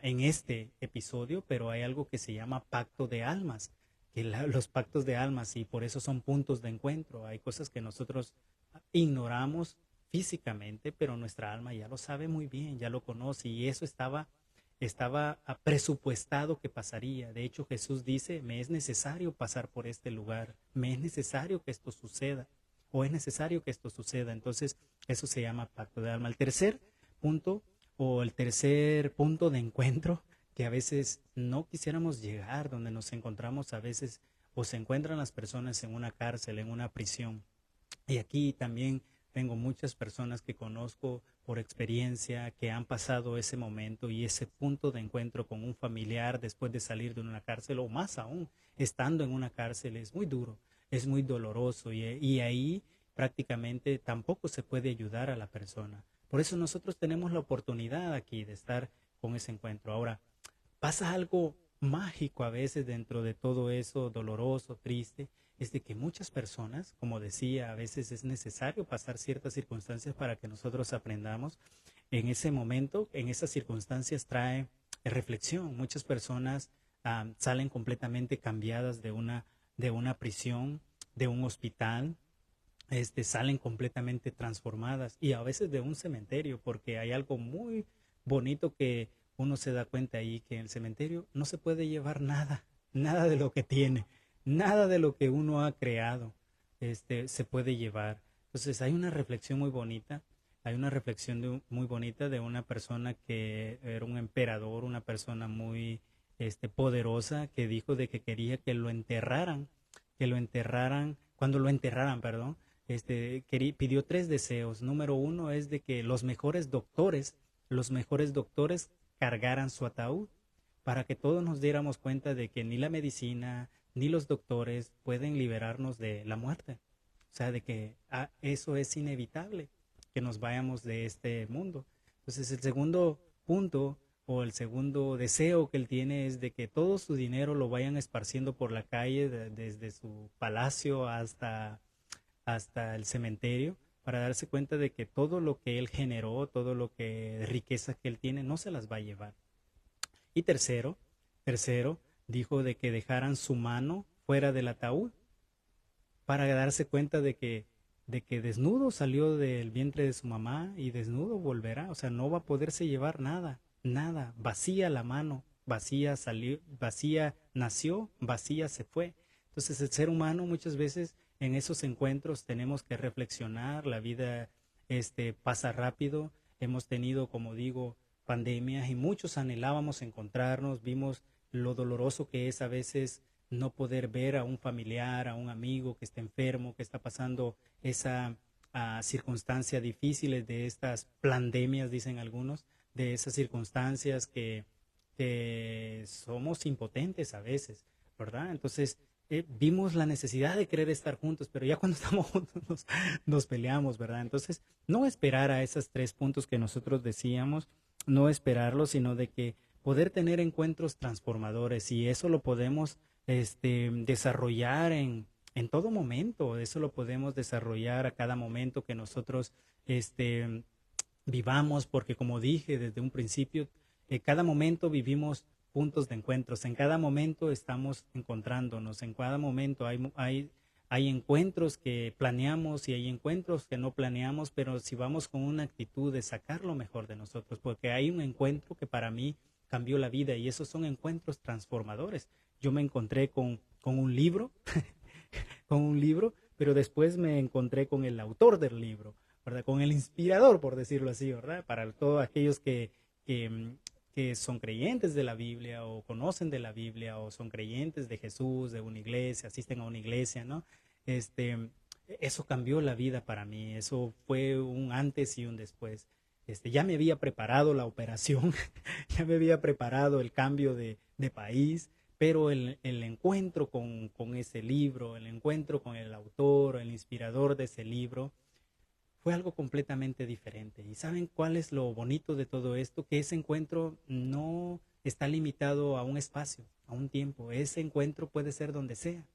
en este episodio, pero hay algo que se llama pacto de almas, que los pactos de almas, y por eso son puntos de encuentro. Hay cosas que nosotros ignoramos físicamente, pero nuestra alma ya lo sabe muy bien, ya lo conoce, y eso estaba presupuestado que pasaría. De hecho, Jesús dice, me es necesario pasar por este lugar, me es necesario que esto suceda, o es necesario que esto suceda. Entonces, eso se llama pacto de alma. El tercer punto, o el tercer punto de encuentro, que a veces no quisiéramos llegar, donde nos encontramos a veces, o se encuentran las personas en una cárcel, en una prisión. Y aquí también tengo muchas personas que conozco por experiencia que han pasado ese momento y ese punto de encuentro con un familiar después de salir de una cárcel, o más aún, estando en una cárcel. Es muy duro, es muy doloroso, y ahí prácticamente tampoco se puede ayudar a la persona. Por eso nosotros tenemos la oportunidad aquí de estar con ese encuentro. Ahora, pasa algo mágico a veces dentro de todo eso doloroso, triste, es de que muchas personas, como decía, a veces es necesario pasar ciertas circunstancias para que nosotros aprendamos. En ese momento, en esas circunstancias trae reflexión. Muchas personas salen completamente cambiadas de una prisión, de un hospital, salen completamente transformadas, y a veces de un cementerio, porque hay algo muy bonito que uno se da cuenta ahí, que en el cementerio no se puede llevar nada, nada de lo que tiene, nada de lo que uno ha creado, se puede llevar. Entonces hay una reflexión muy bonita, hay una reflexión muy bonita de una persona que era un emperador, una persona muy poderosa, que dijo de que quería que lo enterraran, cuando lo enterraran, perdón, pidió tres deseos. Número uno es de que los mejores doctores cargaran su ataúd, para que todos nos diéramos cuenta de que ni la medicina ni los doctores pueden liberarnos de la muerte. O sea, de que eso es inevitable, que nos vayamos de este mundo. Entonces, el segundo punto, o el segundo deseo que él tiene, es de que todo su dinero lo vayan esparciendo por la calle, desde su palacio hasta el cementerio, para darse cuenta de que todo lo que él generó, todo lo que riqueza que él tiene, no se las va a llevar. Y tercero, dijo de que dejaran su mano fuera del ataúd, para darse cuenta de que desnudo salió del vientre de su mamá y desnudo volverá. O sea, no va a poderse llevar nada, nada. Vacía la mano, vacía salió, vacía nació, vacía se fue. Entonces, el ser humano muchas veces en esos encuentros tenemos que reflexionar. La vida pasa rápido. Hemos tenido, como digo, pandemias, y muchos anhelábamos encontrarnos. Vimos lo doloroso que es a veces no poder ver a un familiar, a un amigo que está enfermo, que está pasando circunstancias difíciles, de estas pandemias, dicen algunos, de esas circunstancias que somos impotentes a veces, ¿verdad? Entonces, vimos la necesidad de querer estar juntos, pero ya cuando estamos juntos nos peleamos, ¿verdad? Entonces, no esperar a esos 3 puntos que nosotros decíamos, no esperarlos, sino de que poder tener encuentros transformadores, y eso lo podemos desarrollar en todo momento. Eso lo podemos desarrollar a cada momento que nosotros vivamos, porque como dije desde un principio, cada momento vivimos puntos de encuentros, en cada momento estamos encontrándonos, en cada momento hay encuentros que planeamos y hay encuentros que no planeamos, pero si vamos con una actitud de sacar lo mejor de nosotros, porque hay un encuentro que para mí cambió la vida, y esos son encuentros transformadores. Yo me encontré con un libro, con un libro, pero después me encontré con el autor del libro, ¿verdad? Con el inspirador, por decirlo así, ¿verdad? Para todos aquellos que son creyentes de la Biblia o conocen de la Biblia o son creyentes de Jesús, de una iglesia, asisten a una iglesia, ¿no? Eso cambió la vida para mí, eso fue un antes y un después. Ya me había preparado la operación, ya me había preparado el cambio de país, pero el encuentro con ese libro, el encuentro con el autor, el inspirador de ese libro, fue algo completamente diferente. ¿Y saben cuál es lo bonito de todo esto? Que ese encuentro no está limitado a un espacio, a un tiempo. Ese encuentro puede ser donde sea.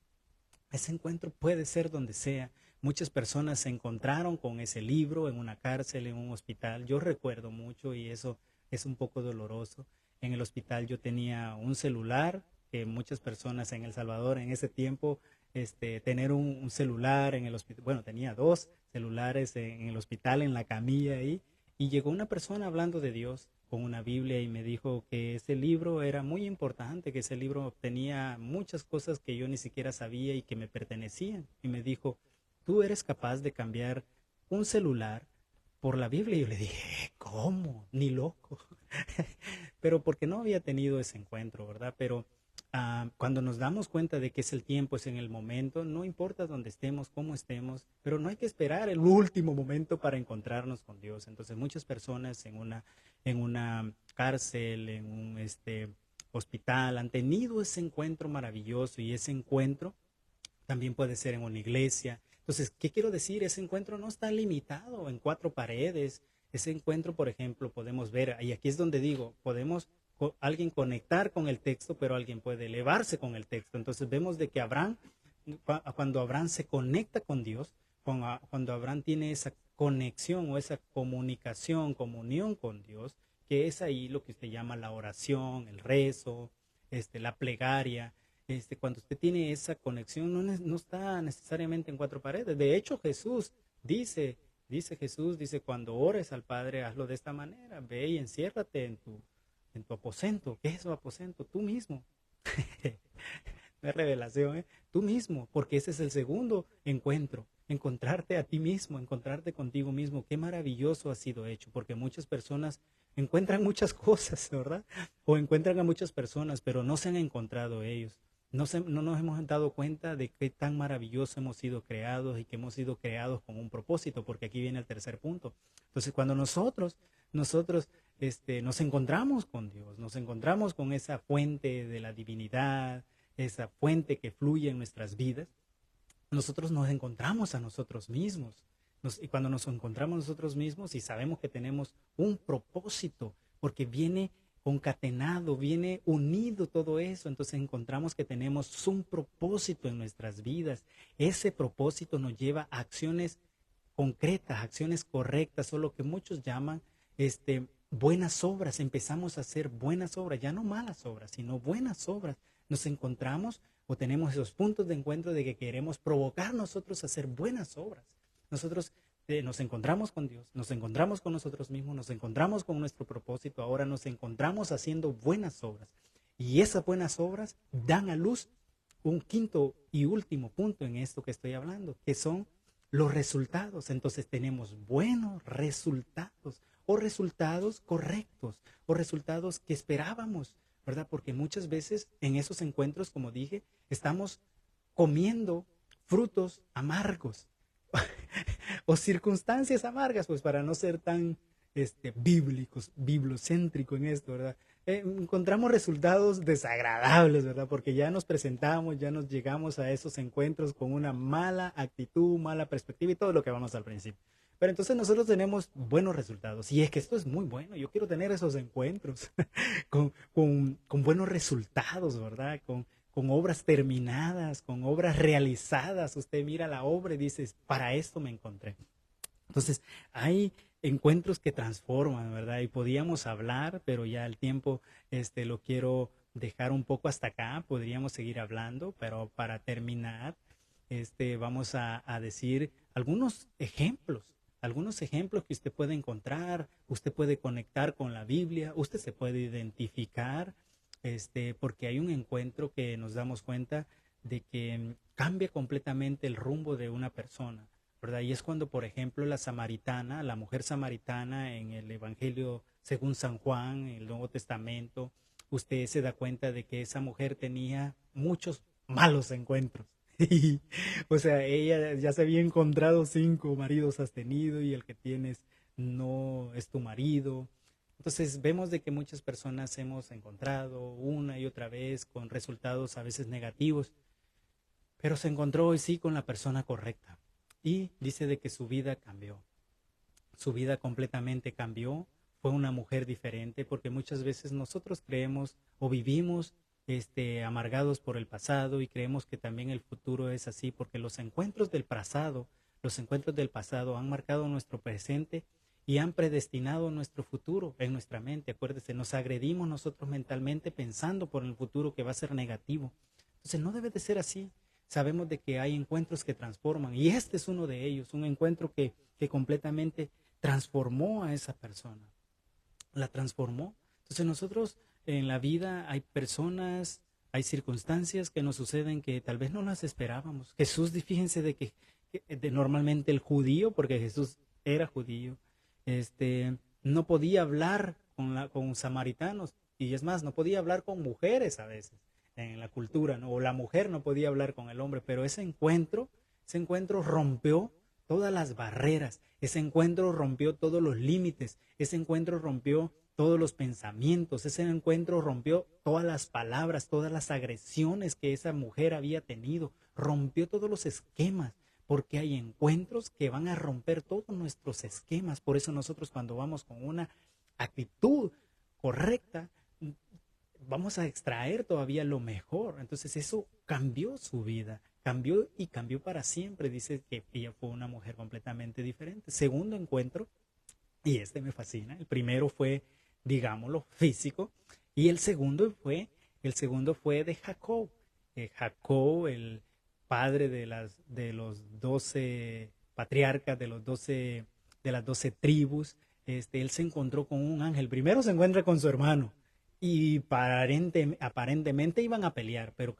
Ese encuentro puede ser donde sea. Muchas personas se encontraron con ese libro en una cárcel, en un hospital. Yo recuerdo mucho, y eso es un poco doloroso. En el hospital yo tenía un celular, que muchas personas en El Salvador en ese tiempo, tener un celular en el hospital, bueno, tenía 2 celulares en el hospital, en la camilla ahí, y llegó una persona hablando de Dios con una Biblia y me dijo que ese libro era muy importante, que ese libro tenía muchas cosas que yo ni siquiera sabía y que me pertenecían. Y me dijo, ¿tú eres capaz de cambiar un celular por la Biblia? Y yo le dije, ¿cómo? Ni loco. Pero porque no había tenido ese encuentro, ¿verdad? Pero cuando nos damos cuenta de que es el tiempo, es en el momento, no importa dónde estemos, cómo estemos, pero no hay que esperar el último momento para encontrarnos con Dios. Entonces muchas personas en una cárcel, en un hospital, han tenido ese encuentro maravilloso, y ese encuentro también puede ser en una iglesia. Entonces, ¿qué quiero decir? Ese encuentro no está limitado en 4 paredes. Ese encuentro, por ejemplo, podemos ver, y aquí es donde digo, podemos alguien conectar con el texto, pero alguien puede elevarse con el texto. Entonces vemos de que Abraham, cuando Abraham se conecta con Dios, cuando Abraham tiene esa conexión o esa comunión con Dios, que es ahí lo que usted llama la oración, el rezo, la plegaria. Cuando usted tiene esa conexión, no está necesariamente en 4 paredes. De hecho, Jesús dice, cuando ores al Padre, hazlo de esta manera, ve y enciérrate en tu aposento. ¿Qué es tu aposento? Tú mismo. No es revelación, ¿eh? Tú mismo, porque ese es el segundo encuentro. Encontrarte a ti mismo, encontrarte contigo mismo. Qué maravilloso ha sido hecho, porque muchas personas encuentran muchas cosas, ¿verdad? O encuentran a muchas personas, pero no se han encontrado ellos. No nos hemos dado cuenta de qué tan maravilloso hemos sido creados y que hemos sido creados con un propósito, porque aquí viene el tercer punto. Entonces, cuando nosotros nos encontramos con Dios, nos encontramos con esa fuente de la divinidad, esa fuente que fluye en nuestras vidas, nosotros nos encontramos a nosotros mismos. Y cuando nos encontramos nosotros mismos y sabemos que tenemos un propósito, porque viene concatenado, viene unido todo eso, entonces encontramos que tenemos un propósito en nuestras vidas. Ese propósito nos lleva a acciones concretas, acciones correctas, o lo que muchos llaman buenas obras. Empezamos a hacer buenas obras, ya no malas obras, sino buenas obras. Nos encontramos o tenemos esos puntos de encuentro de que queremos provocar nosotros a hacer buenas obras. Nosotros nos encontramos con Dios, nos encontramos con nosotros mismos, nos encontramos con nuestro propósito, ahora nos encontramos haciendo buenas obras. Y esas buenas obras dan a luz un quinto y último punto en esto que estoy hablando, que son los resultados. Entonces tenemos buenos resultados, o resultados correctos, o resultados que esperábamos, ¿verdad? Porque muchas veces en esos encuentros, como dije, estamos comiendo frutos amargos. o circunstancias amargas, pues para no ser tan bíblicos, bibliocéntrico en esto, ¿verdad? Encontramos resultados desagradables, ¿verdad? Porque ya nos presentamos, ya nos llegamos a esos encuentros con una mala actitud, mala perspectiva y todo lo que vamos al principio. Pero entonces nosotros tenemos buenos resultados. Y es que esto es muy bueno. Yo quiero tener esos encuentros con buenos resultados, ¿verdad? Con obras terminadas, con obras realizadas. Usted mira la obra y dice, para esto me encontré. Entonces, hay encuentros que transforman, ¿verdad? Y podíamos hablar, pero ya el tiempo lo quiero dejar un poco hasta acá. Podríamos seguir hablando, pero para terminar, vamos a decir algunos ejemplos que usted puede encontrar, usted puede conectar con la Biblia, usted se puede identificar, porque hay un encuentro que nos damos cuenta de que cambia completamente el rumbo de una persona, ¿verdad? Y es cuando, por ejemplo, la mujer samaritana en el Evangelio según San Juan, en el Nuevo Testamento, usted se da cuenta de que esa mujer tenía muchos malos encuentros. O sea, ella ya se había encontrado 5 maridos has tenido y el que tienes no es tu marido. Entonces vemos de que muchas personas hemos encontrado una y otra vez con resultados a veces negativos, pero se encontró hoy sí con la persona correcta y dice de que su vida cambió. Su vida completamente cambió, fue una mujer diferente, porque muchas veces nosotros creemos o vivimos amargados por el pasado y creemos que también el futuro es así, porque los encuentros del pasado han marcado nuestro presente y han predestinado nuestro futuro en nuestra mente. Acuérdese, nos agredimos nosotros mentalmente pensando por el futuro que va a ser negativo. Entonces no debe de ser así. Sabemos de que hay encuentros que transforman y este es uno de ellos, un encuentro que completamente transformó a esa persona, la transformó. Entonces nosotros en la vida hay personas, hay circunstancias que nos suceden que tal vez no las esperábamos. Jesús, fíjense de que normalmente el judío, porque Jesús era judío, no podía hablar con samaritanos y es más, no podía hablar con mujeres a veces en la cultura, ¿no? O la mujer no podía hablar con el hombre, pero ese encuentro rompió todas las barreras, ese encuentro rompió todos los límites, ese encuentro rompió todos los pensamientos, ese encuentro rompió todas las palabras, todas las agresiones que esa mujer había tenido, rompió todos los esquemas, porque hay encuentros que van a romper todos nuestros esquemas. Por eso nosotros cuando vamos con una actitud correcta, vamos a extraer todavía lo mejor. Entonces eso cambió su vida, cambió y cambió para siempre. Dice que ella fue una mujer completamente diferente. Segundo encuentro, y me fascina. El primero fue, digámoslo, físico, y el segundo fue de Jacob. Jacob, el padre de los 12 patriarcas, de las 12 tribus, él se encontró con un ángel. Primero se encuentra con su hermano y aparentemente iban a pelear, pero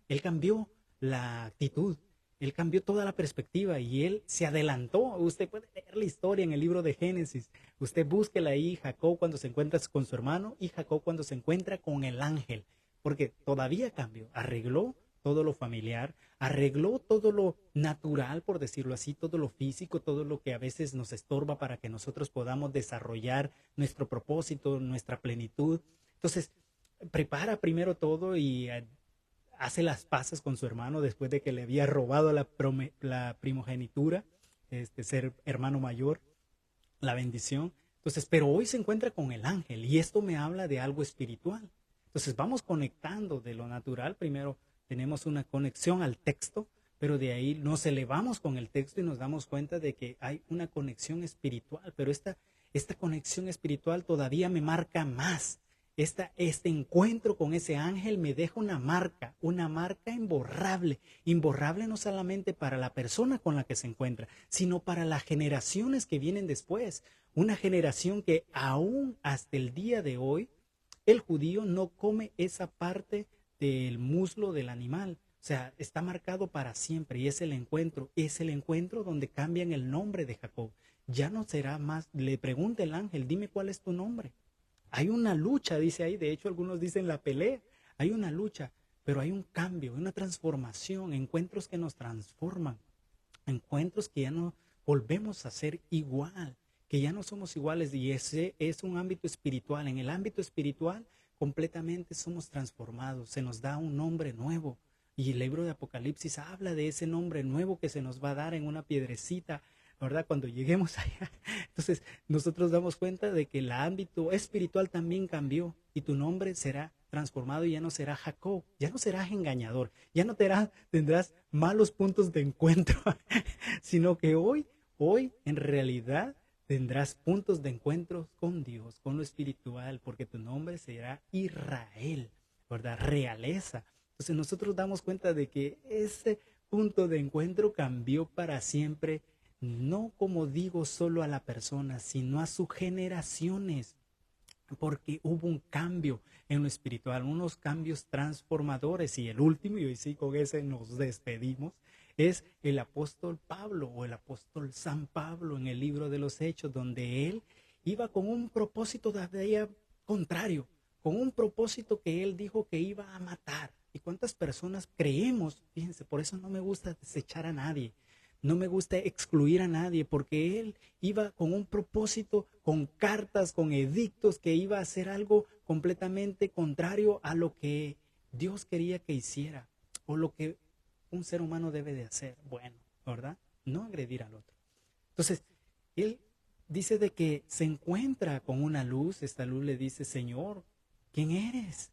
él cambió la actitud, él cambió toda la perspectiva y él se adelantó. Usted puede leer la historia en el libro de Génesis, usted búsquela ahí, Jacob cuando se encuentra con su hermano y Jacob cuando se encuentra con el ángel, porque todavía cambió, arregló todo lo familiar, arregló todo lo natural, por decirlo así, todo lo físico, todo lo que a veces nos estorba para que nosotros podamos desarrollar nuestro propósito, nuestra plenitud. Entonces, prepara primero todo y hace las paces con su hermano después de que le había robado la primogenitura, ser hermano mayor, la bendición. Entonces, pero hoy se encuentra con el ángel y esto me habla de algo espiritual. Entonces, vamos conectando de lo natural. Primero tenemos una conexión al texto, pero de ahí nos elevamos con el texto y nos damos cuenta de que hay una conexión espiritual, pero esta conexión espiritual todavía me marca más. Este encuentro con ese ángel me deja una marca imborrable no solamente para la persona con la que se encuentra, sino para las generaciones que vienen después. Una generación que aún hasta el día de hoy, el judío no come esa parte del muslo del animal. O sea, está marcado para siempre y es el encuentro donde cambian el nombre de Jacob. Ya no será más, le pregunta el ángel, dime cuál es tu nombre. Hay una lucha, dice ahí, de hecho algunos dicen la pelea, hay una lucha, pero hay un cambio, una transformación, encuentros que nos transforman, encuentros que ya no volvemos a ser igual, que ya no somos iguales, y ese es un ámbito espiritual. En el ámbito espiritual completamente somos transformados, se nos da un nombre nuevo, y el libro de Apocalipsis habla de ese nombre nuevo que se nos va a dar en una piedrecita, ¿verdad? Cuando lleguemos allá. Entonces nosotros damos cuenta de que el ámbito espiritual también cambió, y tu nombre será transformado, y ya no será Jacob, ya no serás engañador, ya no tendrás malos puntos de encuentro, sino que hoy en realidad tendrás puntos de encuentro con Dios, con lo espiritual, porque tu nombre será Israel, ¿verdad? Realeza. Entonces nosotros damos cuenta de que ese punto de encuentro cambió para siempre, no, como digo, solo a la persona, sino a sus generaciones, porque hubo un cambio en lo espiritual, unos cambios transformadores. Y el último, y hoy sí con ese nos despedimos, es el apóstol Pablo, o el apóstol San Pablo, en el libro de los Hechos, donde él iba con un propósito todavía contrario, con un propósito que él dijo que iba a matar. ¿Y cuántas personas creemos? Fíjense, por eso no me gusta desechar a nadie, no me gusta excluir a nadie, porque él iba con un propósito, con cartas, con edictos, que iba a hacer algo completamente contrario a lo que Dios quería que hiciera, o lo que un ser humano debe de hacer. Bueno, ¿verdad? No agredir al otro. Entonces, él dice de que se encuentra con una luz. Esta luz le dice: Señor, ¿quién eres?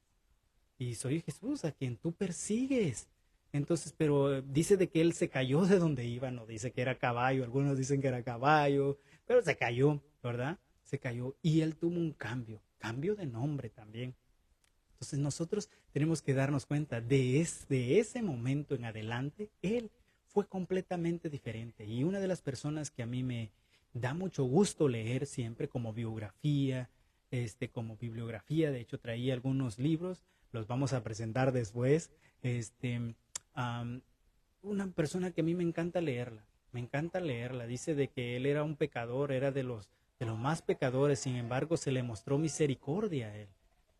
Y soy Jesús, a quien tú persigues. Entonces, pero dice de que él se cayó de donde iba, no dice que era caballo, algunos dicen que era caballo, pero se cayó, ¿verdad? Se cayó, y él tuvo un cambio de nombre también. Entonces nosotros tenemos que darnos cuenta de ese momento en adelante, él fue completamente diferente. Y una de las personas que a mí me da mucho gusto leer siempre como biografía, como bibliografía, de hecho traía algunos libros, los vamos a presentar después, una persona que a mí me encanta leerla, dice de que él era un pecador, era de los más pecadores, sin embargo se le mostró misericordia a él,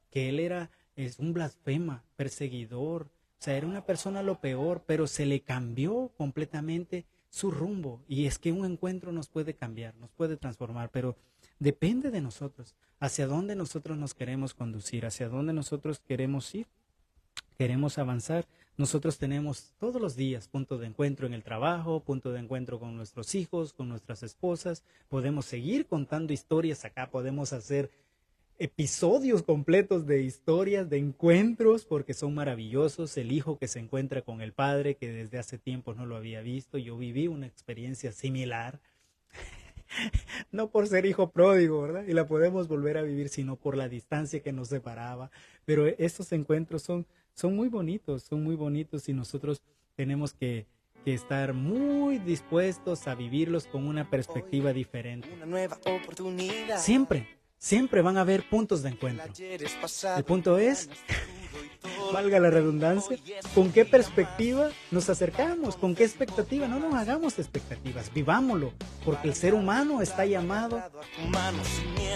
que él es un blasfema, perseguidor, o sea, era una persona lo peor, pero se le cambió completamente su rumbo. Y es que un encuentro nos puede cambiar, nos puede transformar, pero depende de nosotros, hacia dónde nosotros nos queremos conducir, hacia dónde nosotros queremos ir, queremos avanzar. Nosotros tenemos todos los días punto de encuentro en el trabajo, punto de encuentro con nuestros hijos, con nuestras esposas. Podemos seguir contando historias acá, podemos hacer episodios completos de historias, de encuentros, porque son maravillosos. El hijo que se encuentra con el padre, que desde hace tiempo no lo había visto. Yo viví una experiencia similar, no por ser hijo pródigo, ¿verdad? Y la podemos volver a vivir, sino por la distancia que nos separaba. Pero estos encuentros son muy bonitos, y nosotros tenemos que estar muy dispuestos a vivirlos con una perspectiva diferente. Una nueva oportunidad. Siempre van a haber puntos de encuentro. El punto es, valga la redundancia, ¿con qué perspectiva nos acercamos? ¿Con qué expectativa? No nos hagamos expectativas, vivámoslo, porque el ser humano está llamado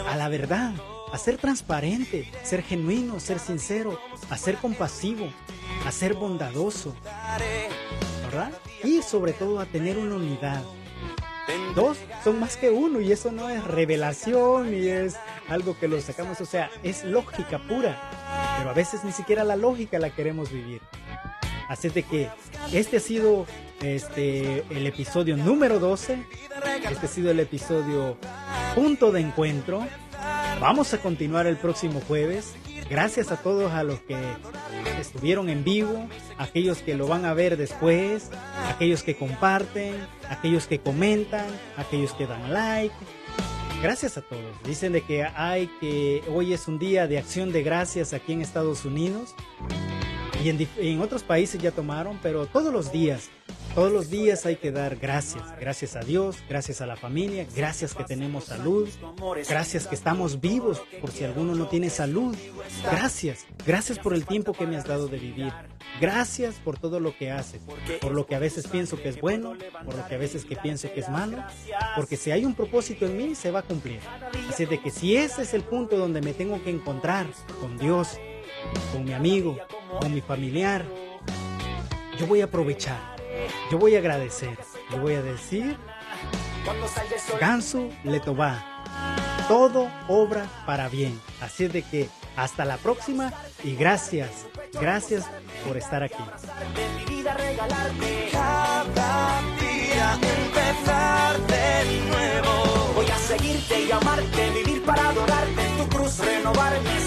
a la verdad, a ser transparente, ser genuino, ser sincero, a ser compasivo, a ser bondadoso, ¿verdad? Y sobre todo a tener una unidad. Dos son más que uno, y eso no es revelación ni es algo que lo sacamos, o sea, es lógica pura, pero a veces ni siquiera la lógica la queremos vivir. Así de que este ha sido el episodio número 12, este ha sido el episodio Punto de Encuentro. Vamos a continuar el próximo jueves. Gracias a todos, a los que estuvieron en vivo, aquellos que lo van a ver después, aquellos que comparten, aquellos que comentan, aquellos que dan like. Gracias a todos. Dicen de que hoy es un día de acción de gracias aquí en Estados Unidos, y en otros países ya tomaron, pero todos los días hay que dar gracias. Gracias a Dios, gracias a la familia, gracias que tenemos salud, gracias que estamos vivos, por si alguno no tiene salud. Gracias por el tiempo que me has dado de vivir. Gracias por todo lo que haces, por lo que a veces pienso que es bueno, por lo que a veces que pienso que es malo, porque si hay un propósito en mí, se va a cumplir. Así de que si ese es el punto donde me tengo que encontrar con Dios, con mi amigo, con mi familiar, yo voy a aprovechar, yo voy a agradecer, yo voy a decir: Gansu Letová. Todo obra para bien. Así es de que hasta la próxima y gracias por estar aquí. Cada día empezar de nuevo. Voy a seguirte y amarte, vivir para adorarte, en tu cruz renovarme.